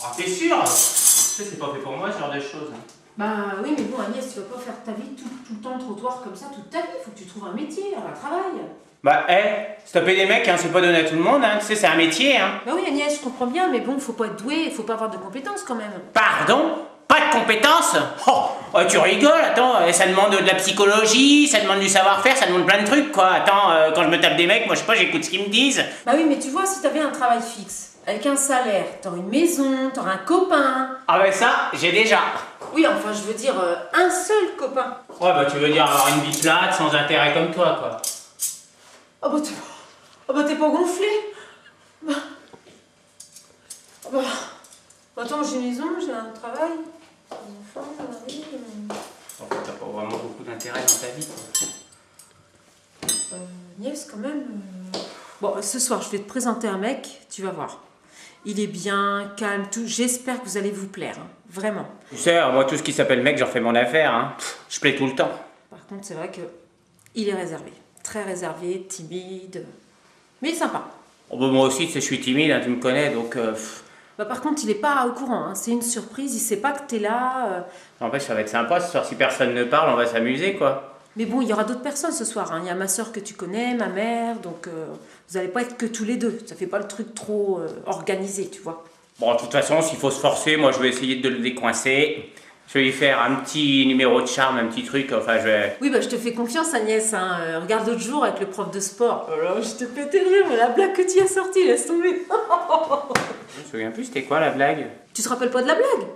Ah, t'es sûr? Tu sais, c'est pas fait pour moi ce genre de choses. Bah oui, mais bon, Agnès, tu vas pas faire ta vie tout le temps le trottoir comme ça toute ta vie. Faut que tu trouves un métier, un travail. Bah, stopper des mecs, hein, c'est pas donné à tout le monde, hein. Tu sais, c'est un métier, hein. Bah oui, Agnès, je comprends bien, mais bon, faut pas être doué, faut pas avoir de compétences quand même. Pardon? Pas de compétences? Oh, tu rigoles, attends, ça demande de la psychologie, ça demande du savoir-faire, ça demande plein de trucs, quoi. Attends, quand je me tape des mecs, moi je sais pas, j'écoute ce qu'ils me disent. Bah oui, mais tu vois, si t'avais un travail fixe, avec un salaire, t'aurais une maison, t'aurais un copain. Ah bah ça, j'ai déjà. Oui, enfin, je veux dire, un seul copain. Ouais, bah tu veux dire avoir une vie plate, sans intérêt comme toi, quoi. Oh bah t'es pas gonflé. Bah attends, j'ai une maison, j'ai un travail, j'ai un enfant, un mari. En fait, t'as pas vraiment beaucoup d'intérêt dans ta vie, quoi. Nièce, quand même. Bon, ce soir, je vais te présenter un mec, tu vas voir. Il est bien, calme, tout. J'espère que vous allez vous plaire, hein. Vraiment. Tu sais, moi, tout ce qui s'appelle mec, j'en fais mon affaire, hein. Je plais tout le temps. Par contre, c'est vrai que il est réservé. Très réservé, timide. Mais sympa. Oh, bah, moi aussi, tu sais, je suis timide, hein, tu me connais, donc... Bah, par contre, il est pas au courant, hein. C'est une surprise, il sait pas que t'es là. En fait, ça va être sympa, ce soir, si personne ne parle, on va s'amuser, quoi. Mais bon, il y aura d'autres personnes ce soir, hein. Il y a ma soeur que tu connais, ma mère, donc vous allez pas être que tous les deux. Ça fait pas le truc trop organisé, tu vois. Bon, de toute façon, s'il faut se forcer, moi, je vais essayer de le décoincer. Je vais lui faire un petit numéro de charme, un petit truc, enfin, je vais... Oui, bah je te fais confiance, Agnès, hein. Regarde l'autre jour avec le prof de sport. Oh là, je te pétais de rire, mais la blague que tu as sortie, laisse tomber. Je me souviens plus, c'était quoi la blague? Tu te rappelles pas de la blague?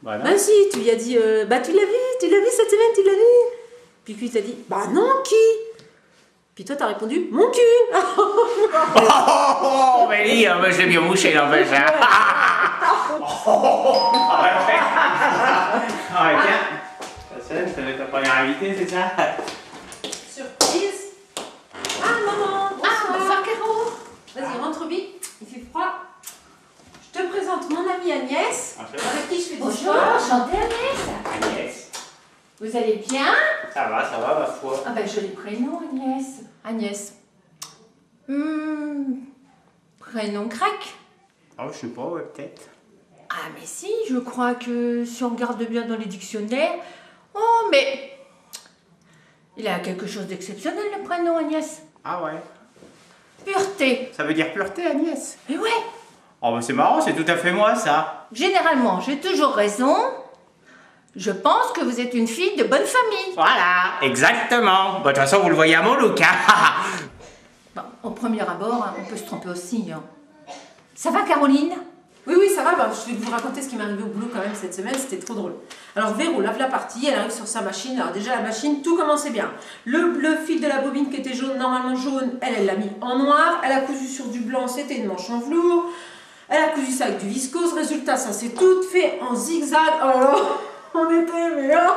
Bah non. Bah si, tu lui as dit, bah tu l'as vu cette semaine, tu l'as vu? Puis il t'a dit, bah non, qui? Puis toi t'as répondu, mon cul. Oh, mais dis, je l'ai bien mouché, n'empêche, hein. Ah, tiens. Ça doit être ta première invitée, c'est ça? Surprise. Ah, maman. Bonsoir, Caro. Vas-y, rentre vite, il fait froid. Je te présente mon amie Agnès, avec qui je fais du Bonjour, sport. enchantée Agnès. Agnès. Vous allez bien? Ça va, ma foi. Ah ben joli prénom Agnès. Agnès. Prénom grec? Oh, je sais pas, ouais, peut-être. Ah mais si, je crois que si on regarde bien dans les dictionnaires... Oh mais... Il a quelque chose d'exceptionnel le prénom Agnès. Ah ouais. Pureté. Ça veut dire pureté, Agnès? Mais ouais, Oh, bah c'est marrant, c'est tout à fait moi, ça. généralement j'ai toujours raison. Je pense que vous êtes une fille de bonne famille. Voilà, exactement. Bah, de toute façon, vous le voyez à mon look, hein. Bon, au premier abord, on peut se tromper aussi. Hein. Ça va Caroline? Oui, ça va, bah, je vais vous raconter ce qui m'est arrivé au boulot quand même cette semaine, c'était trop drôle. Alors Véro lave la partie, elle arrive sur sa machine, alors déjà la machine, tout commençait bien. Le fil de la bobine qui était jaune, normalement jaune, elle l'a mis en noir, elle a cousu sur du blanc, c'était une manche en velours, elle a cousu ça avec du viscose, résultat ça s'est tout fait en zigzag, oh là là, on était, mais oh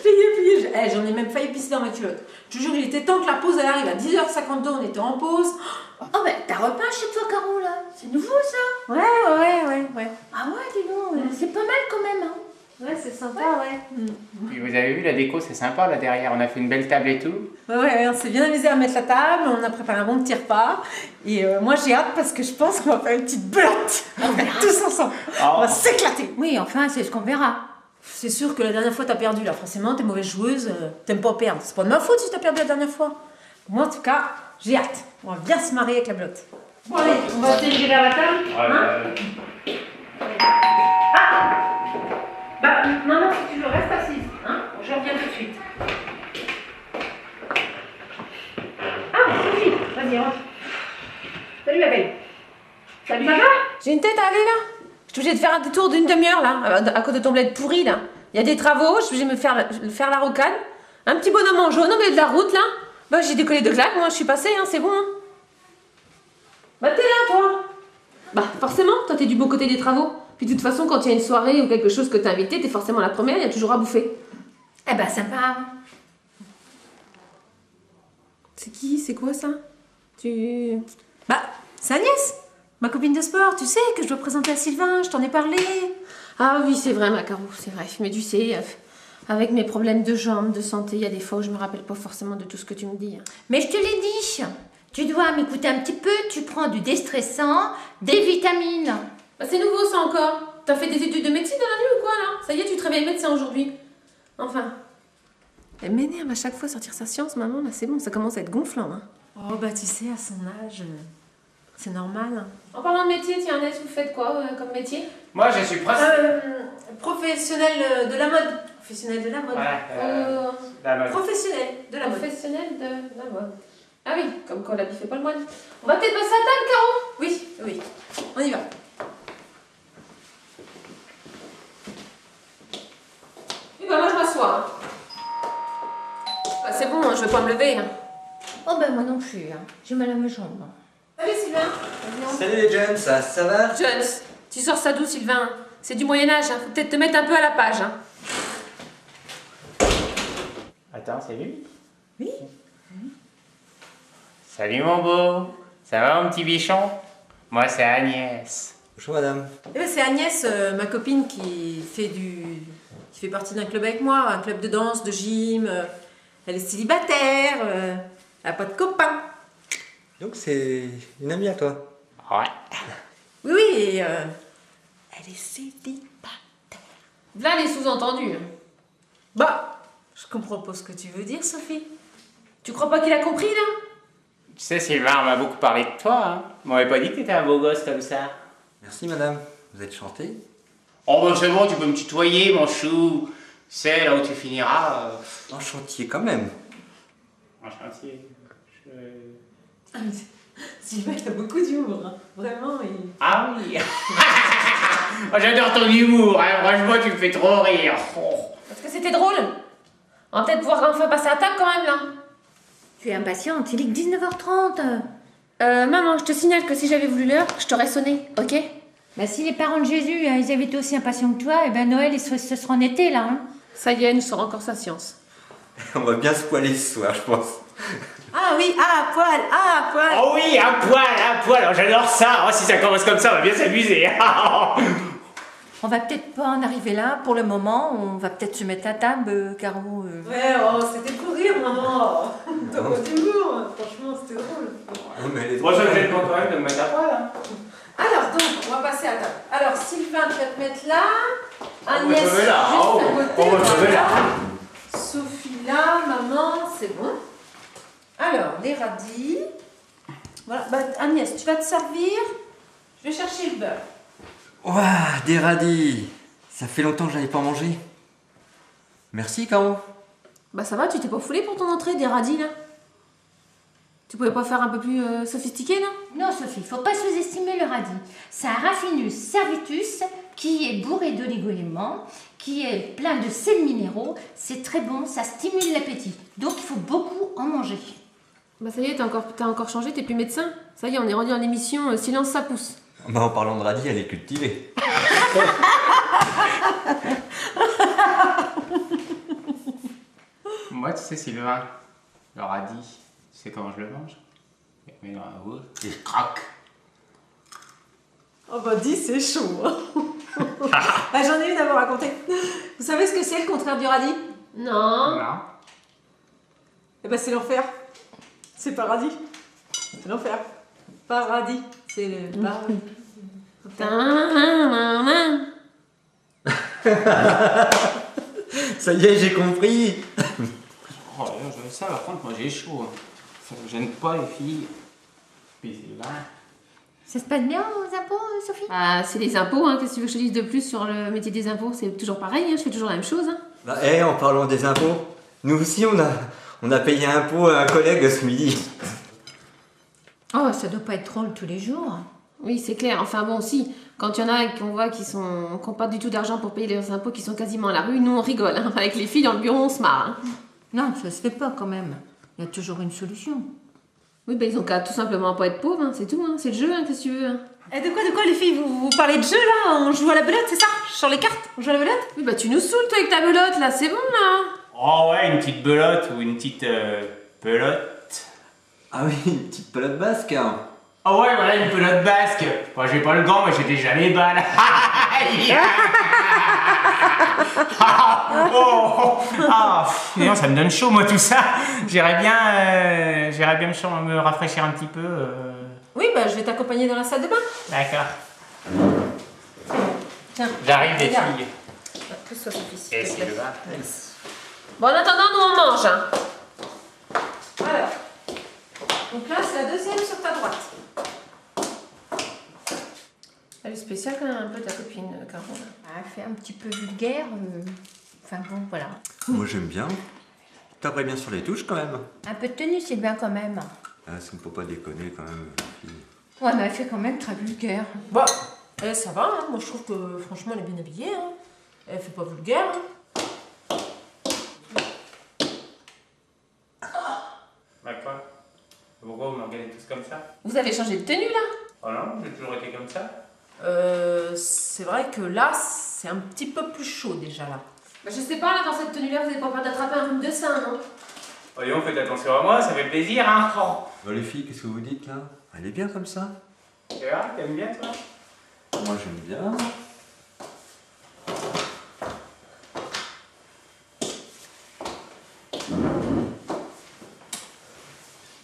plié, j'en ai même failli pisser dans ma culotte. Je te jure, il était temps que la pause elle arrive à 10h52, on était en pause. Oh ben t'as repeint chez toi Caro là. C'est nouveau ça? Ouais. Ah ouais, dis donc, c'est pas mal quand même. Hein. Ouais, c'est sympa, ouais. Puis vous avez vu, la déco, c'est sympa, là, derrière. On a fait une belle table et tout. Ouais, on s'est bien amusé à mettre la table, on a préparé un bon petit repas. Et moi j'ai hâte parce que je pense qu'on va faire une petite belote. Tous ensemble. On va s'éclater. Oui, enfin, c'est ce qu'on verra. C'est sûr que la dernière fois t'as perdu là, forcément, t'es mauvaise joueuse, t'aimes pas perdre. C'est pas de ma faute si t'as perdu la dernière fois. Moi en tout cas, j'ai hâte. On va bien se marier avec la belote. Bon allez, on va se diriger vers la table. Bah, maman, si tu veux, reste assise. Hein, je reviens tout de suite. Ah, Sophie, vas-y, rentre. Salut ma belle. Salut. Ça va? J'ai une tête à aller là. Je suis obligée de faire un détour d'une demi-heure là, à cause de ton bled pourri là. Il y a des travaux, je suis obligée de me faire la rocade. Un petit bonhomme en jaune au milieu de la route là. Bah j'ai décollé de claques, moi je suis passée, hein, c'est bon. Hein. Bah t'es là toi. Bah forcément, toi t'es du bon côté des travaux. Puis de toute façon, quand il y a une soirée ou quelque chose que t'as invité, t'es forcément la première, il y a toujours à bouffer. Eh ben sympa. C'est qui? C'est quoi ça? Bah, c'est Agnès, ma copine de sport, tu sais, que je dois présenter à Sylvain, je t'en ai parlé. Ah oui, c'est vrai, ma Caro, c'est vrai. Mais tu sais, avec mes problèmes de jambes, de santé, il y a des fois où je me rappelle pas forcément de tout ce que tu me dis. Mais je te l'ai dit. Tu dois m'écouter un petit peu, tu prends du déstressant, des vitamines. Bah, c'est nouveau ça encore. T'as fait des études de médecine dans la nuit ou quoi là? Ça y est, tu te réveilles médecin aujourd'hui. Enfin. Elle m'énerve à chaque fois sortir sa science, maman, là c'est bon, ça commence à être gonflant. Hein. Oh bah tu sais, à son âge, c'est normal. Hein. En parlant de métier, tiens Annette, vous faites quoi comme métier? Moi, je suis presque... Professionnel de la mode. Professionnel de la mode. La mode. Professionnel de la mode. Professionnel de la mode. Ah oui, comme quand l'habit fait pas le moine. On va peut-être passer à table, Caro? Oui, oui. On y va. Oui, bah moi je m'assois. Hein. Bah, c'est bon, hein, je vais pas me lever. Hein. Oh ben moi non plus, hein. J'ai mal à ma jambe. Salut Sylvain. Salut les jeunes, ça va? Jones, tu sors ça d'où Sylvain? C'est du Moyen-Âge, hein. Faut peut-être te mettre un peu à la page. Hein. Attends, c'est lui? Oui. Salut mon beau. Ça va mon petit bichon? Moi, c'est Agnès. Bonjour madame. Eh ben, c'est Agnès, ma copine, qui fait partie d'un club avec moi, un club de danse, de gym. Elle est célibataire, elle n'a pas de copain. Donc c'est une amie à toi? Ouais. Oui, oui, et elle est célibataire. Là, les sous-entendus. Bah, je comprends pas ce que tu veux dire, Sophie. Tu crois pas qu'il a compris, là? Tu sais, Sylvain, on m'a beaucoup parlé de toi. Hein. On m'avait pas dit que t'étais un beau gosse comme ça. Merci madame. Vous êtes chanté? Oh, ben c'est bon, tu peux me tutoyer, mon chou. C'est là où tu finiras. En chantier quand même. En chantier. Sylvain, il a beaucoup d'humour, hein. Vraiment. Ah oui. Oh, j'adore ton humour. Hein. Franchement, tu me fais trop rire. Oh. Parce que c'était drôle. On va peut-être pouvoir enfin passer à table quand même, là. Tu es impatiente, il est que 19h30. Maman, je te signale que si j'avais voulu l'heure, je t'aurais sonné, ok? Bah si les parents de Jésus, hein, ils avaient été aussi impatients que toi, et ben Noël, ce sera en été, là. Hein. Ça y est, elle nous sort encore sa science. On va bien se poiler ce soir, je pense. Ah oui, à poil, à poil. Oh oui, à poil. Oh, j'adore ça. Oh, si ça commence comme ça, on va bien s'amuser. On va peut-être pas en arriver là pour le moment, on va peut-être se mettre à table, Caro. Ouais, oh, c'était pour rire, maman. T'as pas d'humour, franchement, c'était drôle. Non, mais elle est Moi, je me jette quand même de me mettre à poil. Hein. Alors, donc, on va passer à table. Alors, Sylvain, tu vas te mettre là. Agnès, je me juste mets là. à Oh, côté. je me mets là. Sophie là, maman, c'est bon. Alors, les radis. Voilà, bah, Agnès, tu vas te servir. Je vais chercher le beurre. Ouah, des radis. Ça fait longtemps que j'avais pas mangé. Merci Caro. Bah ça va, tu t'es pas foulé pour ton entrée, des radis, là? Tu pouvais pas faire un peu plus sophistiqué, non? Non, Sophie, faut pas sous-estimer le radis. C'est un Raffinus servitus qui est bourré d'oligo-éléments, qui est plein de sels minéraux. C'est très bon, ça stimule l'appétit. Donc il faut beaucoup en manger. Bah ça y est, t'as encore changé, t'es plus médecin. Ça y est, on est rendu dans l'émission Silence ça pousse. Bah en parlant de radis, elle est cultivée. Moi, tu sais, Sylvain, le radis, tu sais comment je le mange? Je le mets dans la bouche et je craque. Oh bah dis, c'est chaud. Bah, j'en ai une à vous raconter. Vous savez ce que c'est le contraire du radis? Non. Non. Eh ben c'est l'enfer. C'est paradis. C'est l'enfer. Paradis. C'est le paradis. Ça y est, j'ai compris. Oh là là, ça, par contre, moi j'ai chaud. Ça me gêne pas, les filles. Puis Sylvain. Ça se passe bien aux impôts, Sophie? Ah, c'est les impôts, hein. Qu'est-ce que tu veux que je te dise de plus sur le métier des impôts? C'est toujours pareil, hein. Je fais toujours la même chose, hein. Bah en parlant des impôts, nous aussi on a payé un impôt à un collègue ce midi. Oh, ça doit pas être drôle tous les jours. Oui, c'est clair. Enfin bon, si, quand il y en a qu'on voit qui n'ont pas du tout d'argent pour payer leurs impôts, qui sont quasiment à la rue, nous on rigole. Hein. Avec les filles dans le bureau, on se marre. Hein. Non, ça se fait pas quand même. Il y a toujours une solution. Oui, ben ils ont qu'à tout simplement pas être pauvres, hein. C'est tout. Hein. C'est le jeu, hein. Qu'est-ce que tu veux hein. Et de quoi les filles vous parlez de jeu là? On joue à la belote, c'est ça? Sur les cartes? On joue à la belote? Oui, bah tu nous saoules toi avec ta belote là, c'est bon là. Oh ouais, une petite belote ou une petite pelote. Ah oui, une petite pelote basque. Hein. Oh ouais, voilà, une pelote basque. Moi, j'ai pas le gant, mais j'ai déjà les balles. Non, ça me donne chaud, moi, tout ça. J'irais bien me rafraîchir un petit peu. Oui, bah je vais t'accompagner dans la salle de bain. D'accord. Tiens, J'arrive les regarde. filles. Pousse-toi, Sophie, s'il Et te c'est plaît. le vin. Bon, en attendant, nous on mange. Hein. Alors, donc là, c'est la deuxième sur ta droite. Elle est spéciale quand même un peu ta copine, Caro. Elle fait un petit peu vulgaire. Enfin bon, voilà. Moi j'aime bien. T'apprends bien sur les touches quand même. Un peu de tenue, c'est bien quand même. Ah, ça ne peut pas déconner quand même, fille. Ouais, mais elle fait quand même très vulgaire. Bon, ça va, hein. Moi je trouve que franchement elle est bien habillée. Hein. Elle fait pas vulgaire. Hein. Bah quoi? Pourquoi vous me regardez tous comme ça? Vous avez changé de tenue là? Oh non, j'ai toujours été comme ça. C'est vrai que là, c'est un petit peu plus chaud déjà là. Bah, je sais pas, là dans cette tenue-là, vous n'avez pas peur d'attraper un rhume de sein, non? Voyons, faites attention à moi, ça fait plaisir, hein. Oh. Bon les filles, qu'est-ce que vous dites là? Elle est bien comme ça? Tu vois, t'aimes bien toi? Moi j'aime bien.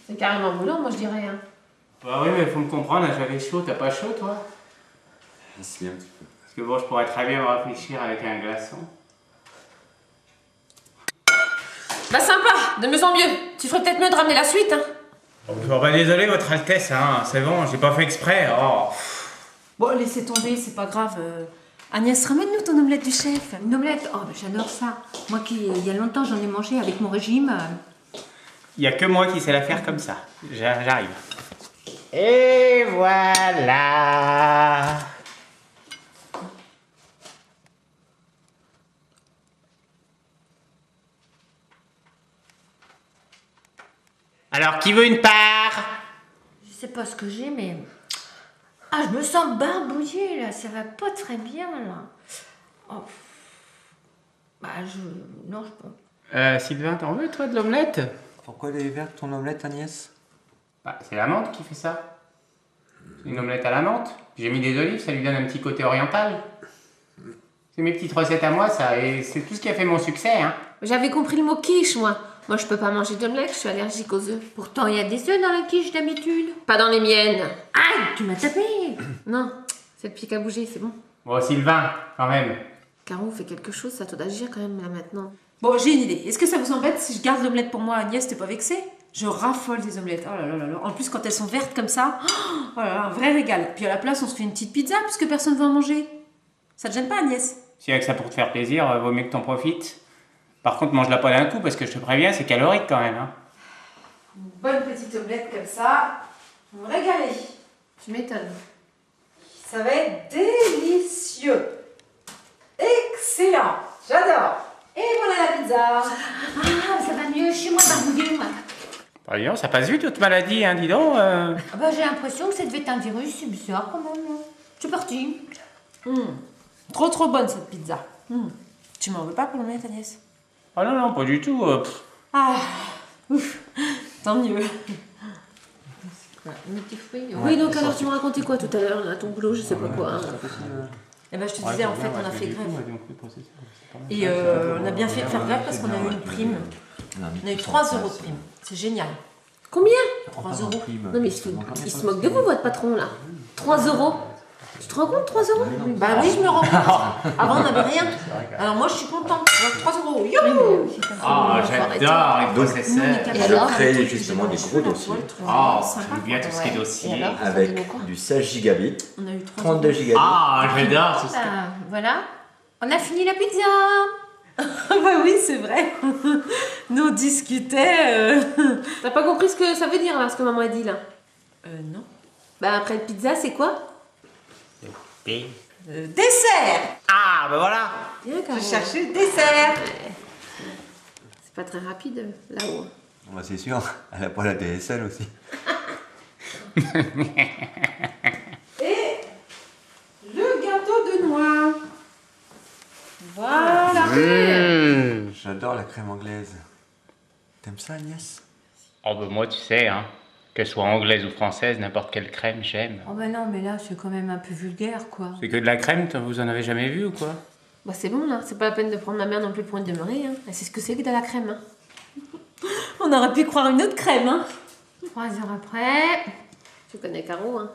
C'est carrément moulant, moi je dirais. Hein. Bah oui, mais faut me comprendre, j'avais chaud, t'as pas chaud toi? Si, un petit peu. Parce que bon, je pourrais très bien me réfléchir avec un glaçon. Bah sympa, de mieux en mieux. Tu ferais peut-être mieux de ramener la suite, hein. Bon bah désolé votre Altesse, hein, c'est bon, j'ai pas fait exprès. Oh. Bon, laissez tomber, c'est pas grave. Agnès, ramène-nous ton omelette du chef. Une omelette, oh, ben, j'adore ça. Moi qui, il y a longtemps, j'en ai mangé avec mon régime. Il y a que moi qui sais la faire comme ça. J'arrive. Et voilà. Alors, qui veut une part? Je sais pas ce que j'ai, mais... Ah, je me sens barbouillée, là. Ça va pas très bien, là. Oh. Bah, non, je peux... Sylvain, t'en veux, toi, de l'omelette? Pourquoi elle est verte ton omelette, Agnès? Bah, c'est la menthe qui fait ça. Une omelette à la menthe. J'ai mis des olives, ça lui donne un petit côté oriental. C'est mes petites recettes à moi, ça, et c'est tout ce qui a fait mon succès, hein. J'avais compris le mot quiche, moi. Moi, je peux pas manger d'omelette, je suis allergique aux œufs. Pourtant, il y a des œufs dans la quiche, d'habitude. Pas dans les miennes. Aïe, tu m'as tapé. Non, c'est le pied qui a bougé, c'est bon. Bon, Sylvain, quand même. Caro, fait quelque chose, ça à toi d'agir quand même, là, maintenant. Bon, j'ai une idée. Est-ce que ça vous embête si je garde l'omelette pour moi, Agnès? T'es pas vexée? Je raffole des omelettes. Oh là là là là. En plus, quand elles sont vertes comme ça, oh là là, un vrai régal. Puis à la place, on se fait une petite pizza puisque personne ne veut en manger. Ça te gêne pas, Agnès? Si avec ça pour te faire plaisir, vaut mieux que t'en profites. Par contre, mange-la pas d'un coup parce que je te préviens, c'est calorique quand même, hein. Une bonne petite omelette comme ça. Vous me régalez. Tu m'étonnes. Ça va être délicieux. Excellent. J'adore. Et voilà la pizza. Ah, ça va mieux. Je suis moins barbouillée, moi. Bah, dis donc, ça passe vite, toute maladie, hein, dis donc. Ah bah, j'ai l'impression que ça devait être un virus. C'est bizarre, quand même. C'est parti. Trop bonne cette pizza. Tu m'en veux pas pour l'omelette, Agnès? Oh non, non, pas du tout. Ah, ouf. Tant mieux. Mes petits fruits. Oui, donc alors tu me racontais quoi tout à l'heure, là, ton boulot, je sais pas quoi. Hein. Eh ben, je te disais, en fait, on a fait grève. Et on a bien fait de faire grève parce qu'on a eu une prime. On a eu 3 € de prime. C'est génial. Combien? 3 €. Non mais il se moque de vous, votre patron, là. 3 €. Tu te rends compte, 3 €? Bah oui, je me rends compte. Avant, on n'avait rien. Alors moi, je suis contente. 3 €. Youhou! Ah, j'adore les processeurs. Et Je alors, crée justement des gros dossiers Oh, j'aime bien tout ce qui est dossier. avec du 16 gigabits, On a eu 3 32 gigabits. Ah, j'adore tout ce qui... ah, voilà. On a fini la pizza. Bah oui, c'est vrai. Nous, on discutait. T'as pas compris ce que ça veut dire, là, ce que maman a dit, là? Non. Bah après le pizza, c'est quoi? Dessert. Ah, bah voilà. Bien, Caro. Je cherchais le dessert. C'est pas très rapide, là-haut. Bah, c'est sûr, elle a pas la DSL aussi. Et le gâteau de noix. Voilà. J'adore la crème anglaise. T'aimes ça, Agnès? Oh, bah moi, tu sais, hein. Qu'elle soit anglaise ou française, n'importe quelle crème, j'aime. Oh bah non, mais là, c'est quand même un peu vulgaire, quoi. C'est que de la crème, vous en avez jamais vu ou quoi? Bah c'est bon, là. C'est pas la peine de prendre ma mère non plus pour une demeurée, hein. Elle sait ce que c'est que de la crème, hein. On aurait pu croire une autre crème, hein. 3 heures après... Tu connais Caro, hein.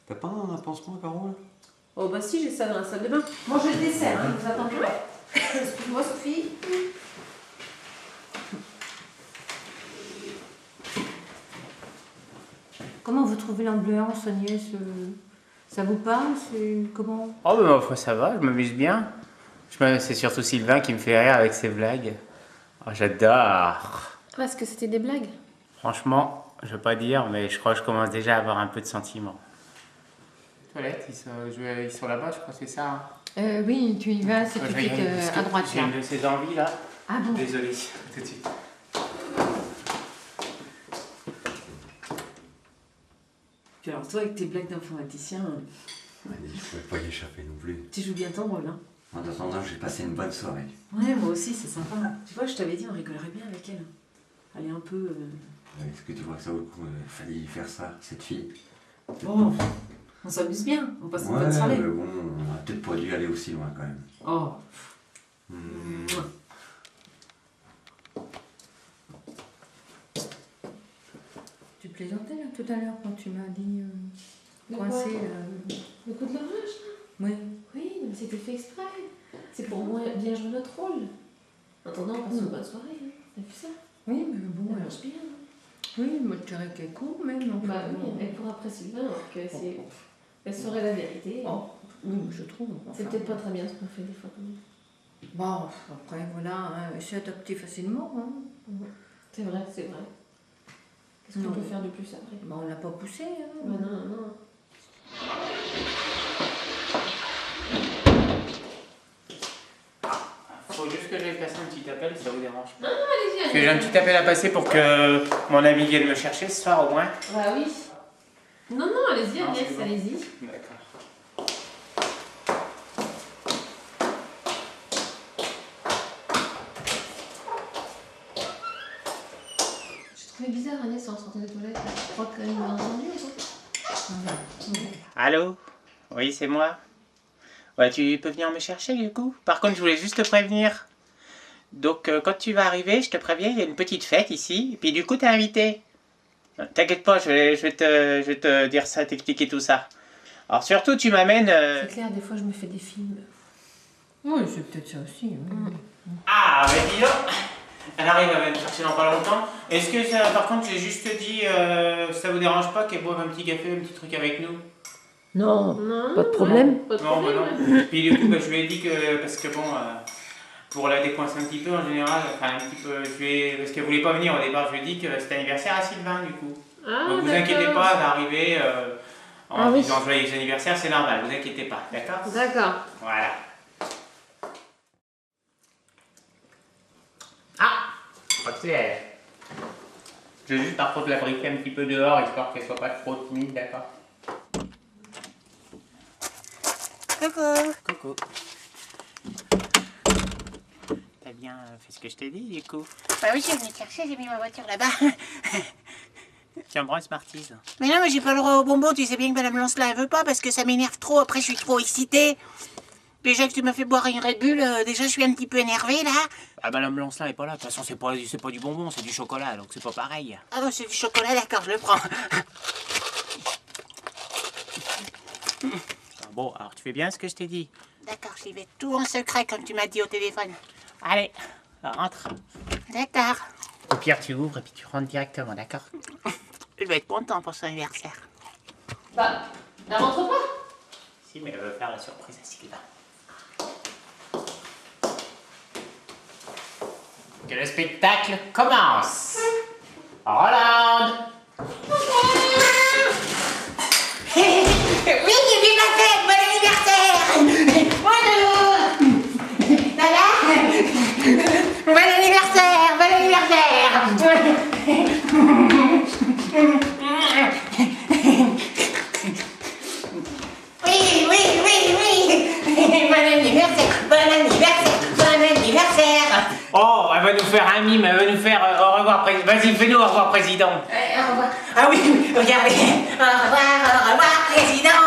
T'as pas un pansement, Caro, là? Oh bah si, j'ai ça dans la salle de bain. Mangez le dessert, hein, vous attendez. Excuse-moi Sophie. Comment vous trouvez l'ambiance, Agnès? Ça vous parle? C'est comment? Oh, bah, ma foi, ça va, je m'amuse bien. C'est surtout Sylvain qui me fait rire avec ses blagues. Oh, j'adore. Parce que c'était des blagues. Franchement, je veux pas dire, mais je crois que je commence déjà à avoir un peu de sentiments. Les toilettes, ils sont là-bas, je crois, c'est ça. Hein. Oui, tu y vas, c'est tout de suite à droite. J'ai une de ces envies là. Ah bon? Désolé, tout de suite. Puis alors toi avec tes blagues d'informaticien, Je pouvais pas y échapper non plus. tu joues bien ton rôle, hein. En attendant, j'ai passé une bonne soirée. Ouais, moi aussi, c'est sympa. Tu vois, je t'avais dit, on rigolerait bien avec elle. Elle est un peu... Est-ce que tu vois que ça vaut le coup? Fallait y faire ça, cette fille. Oh, on s'amuse bien, on passe une Ouais, bonne soirée. mais bon, on a peut-être pas dû aller aussi loin quand même. Oh, Tu plaisantais là tout à l'heure quand tu m'as dit coincé. Le coup de l'orage, là? Oui. Oui, mais c'était fait exprès. C'est pour moi bien jouer notre rôle. En attendant, on passe une bonne soirée. Hein. T'as vu ça? Oui, mais bon. Ça marche bien. Hein. Oui, moi je dirais qu'elle court même. Enfin, Bah oui, bon. elle court après Sylvain alors que c'est... Elle saurait la vérité. Oh, oui, je trouve. C'est Enfin, peut-être pas très bien ce qu'on fait des fois quand même. Bon, après voilà, hein, elle s'est adaptée facilement. Hein. C'est vrai, c'est vrai. Qu'est-ce qu'on Non. peut faire de plus après? Bah, on l'a pas poussée. Hein. Bah non, non. Faut juste que j'aille passer un petit appel, ça vous dérange pas? Non, non, allez-y, Parce que j'ai un petit appel à passer pour que mon ami vienne me chercher ce soir au moins. Bah oui. Non, non, allez-y, Non, Agnès, c'est bon. allez-y. D'accord. Je trouvais bizarre Agnès en sortant des toilettes. Je crois qu'elle m'a entendu ou pas? Allô? Oui, c'est moi. Ouais, tu peux venir me chercher du coup? Par contre, je voulais juste te prévenir. Donc, quand tu vas arriver, je te préviens, il y a une petite fête ici. Et puis, du coup, t'es invité. T'inquiète pas, je vais te dire ça, t'expliquer tout ça. Alors, surtout, tu m'amènes. C'est clair, des fois je me fais des films. Oui, c'est peut-être ça aussi. Oui. Ah, mais dis donc! Elle arrive à me chercher dans pas longtemps. Est-ce que ça, par contre, j'ai juste dit, ça vous dérange pas qu'elle boive un petit café, un petit truc avec nous? Non, Non, pas de problème. Pas de Non, bah problème. non. Puis du coup, bah, je lui ai dit que, parce que bon, pour la décoincer un petit peu en général, enfin un petit peu, parce qu'elle voulait pas venir au départ, je lui ai dit que c'était anniversaire à Sylvain du coup. Ah, Donc vous d'accord. inquiétez pas d'arriver en Ah oui. disant joyeux anniversaire, c'est normal, vous inquiétez pas, d'accord? D'accord. Voilà. Ah! Je crois que c'est elle. Je vais juste par contre la briquer un petit peu dehors, histoire qu'elle soit pas trop timide, d'accord? Coucou! Coucou! T'as bien fait ce que je t'ai dit, du coup? Bah oui, je venais te chercher, j'ai mis ma voiture là-bas. Tu embrasses Martise. Mais non, mais j'ai pas le droit aux bonbons, tu sais bien que Madame Lancelin, elle veut pas parce que ça m'énerve trop, après je suis trop excitée. Déjà que tu m'as fait boire une Red Bull, déjà je suis un petit peu énervée là. Ah, Madame Lancelin est pas là, de toute façon c'est pas du bonbon, c'est du chocolat, donc c'est pas pareil. Ah bon, c'est du chocolat, d'accord, je le prends. Bon, alors tu fais bien ce que je t'ai dit. D'accord, j'y vais tout en secret comme tu m'as dit au téléphone. Allez, rentre. D'accord. Au pire, tu ouvres et puis tu rentres directement, d'accord? Je vais être content pour son anniversaire. Bah, elle rentre pas? Si, mais elle veut faire la surprise à Sylvain. Que le spectacle commence. Roland! Oui, vive la fête, bon anniversaire. Bonjour. Ça va? Bon anniversaire, bon anniversaire. Oui, oui, oui, oui. Bon anniversaire, bon anniversaire, bon anniversaire. Oh, elle va nous faire un mime, elle va nous faire au revoir président. Vas-y, fais-nous au revoir président. Au revoir. Ah oui, regardez. Au revoir, président.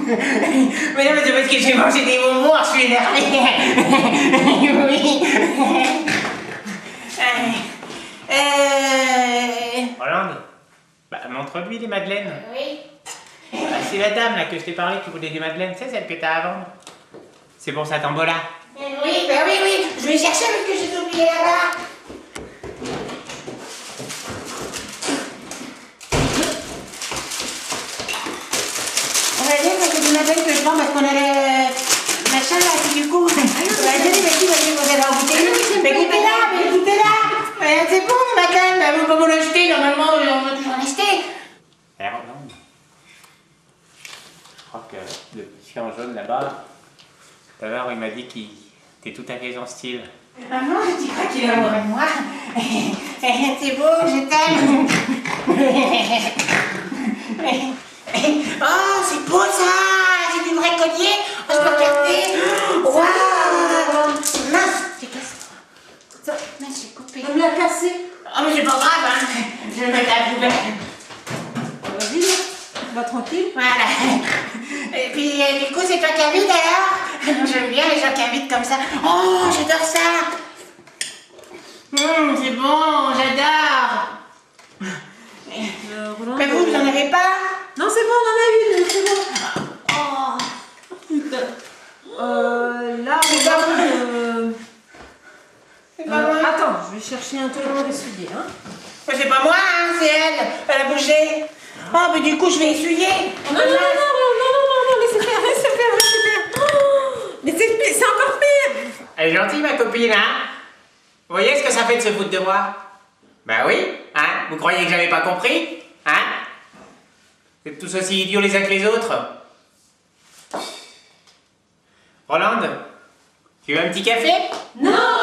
Mais non, mais c'est parce que j'ai mangé des bonbons, je suis énervé. Oui. Roland, bah, montre-lui les madeleines. Oui. C'est la dame là que je t'ai parlé qui voulait des madeleines, c'est celle que t'as à vendre. C'est bon, ça tombe là. Oui, bah oui, je vais chercher parce que j'ai oublié là-bas. On va dire que c'est du madeleine que je vends parce qu'on a le machin là, c'est du coup. On va dire, mais qui va dire vous allez en goûter? Mais goûtez-la. C'est bon, madame, bah, vous pouvez l'acheter, normalement, on va toujours en acheter. Non. Je crois que le petit en jaune là-bas, tout à l'heure il m'a dit qu'il était tout à fait son style. Maman, tu crois qu'il est amoureux de moi? C'est beau, je t'aime. Oh, c'est beau ça! C'est du vrai collier. On se peut regarder. Waouh! Mince, j'ai cassé. Mince, j'ai coupé. On me l'a cassé. Oh, mais c'est pas grave, hein. Je vais le mettre à la poubelle. Vas-y, va tranquille. Voilà. Et puis, du coup, c'est toi qui habites alors? J'aime bien les gens qui habitent comme ça. Oh, j'adore ça. C'est bon, j'adore. Roland, Mais vous en avez pas? Non, c'est bon, on en a une, c'est bon. Oh, putain. Là, on va... attends, je vais chercher un truc pour essuyer, hein. Mais c'est pas moi, hein, c'est elle. Elle a bougé. Oh, mais du coup, je vais essuyer. Non, laissez faire. Oh, mais c'est encore pire. Elle est gentille ma copine, hein? Vous voyez ce que ça fait de se foutre de moi? Bah oui, hein? Vous croyez que j'avais pas compris? Hein? Vous êtes tous aussi idiots les uns que les autres. Rolande, tu veux un petit café? Non.